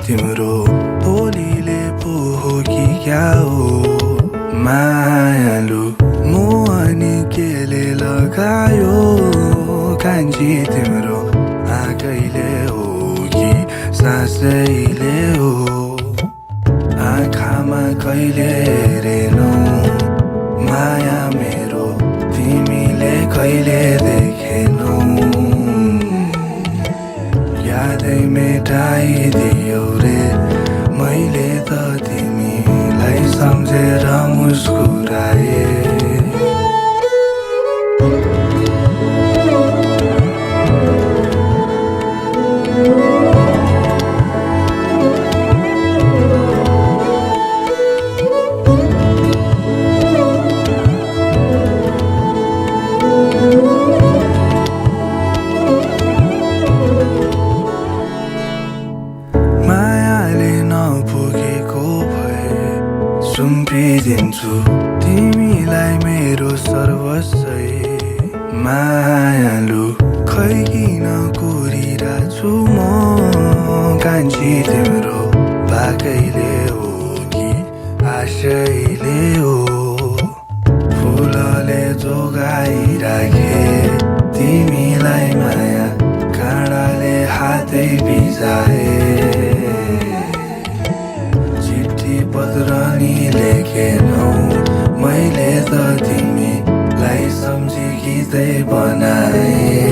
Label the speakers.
Speaker 1: तिम्रो बोलीले पो हो कि क्या हो मायालु मोहनी केले लगायो कान्छी तिम्रो आँखैले हो कि सासैले हो आँखामा कहिले हेरेनौ माया मेरो तिमीले कहिले देखेनौ यादै मेटाइदियौ रे मैले त तिमीलाई सम्झेर मुस्कुराए सुम्पिदिन्छु तिमीलाई मेरो सर्वस्वै मायालु खै किन कुरिरहेछु म कान्छी तिम्रो बाकैले हो कि आशैले हो फुलले जोगाइराखे तिमीलाई माया काँडाले हातै भिजाए पत्रनी लेखेनौ मैले त तिमीलाई सम्झी गीतै बनाए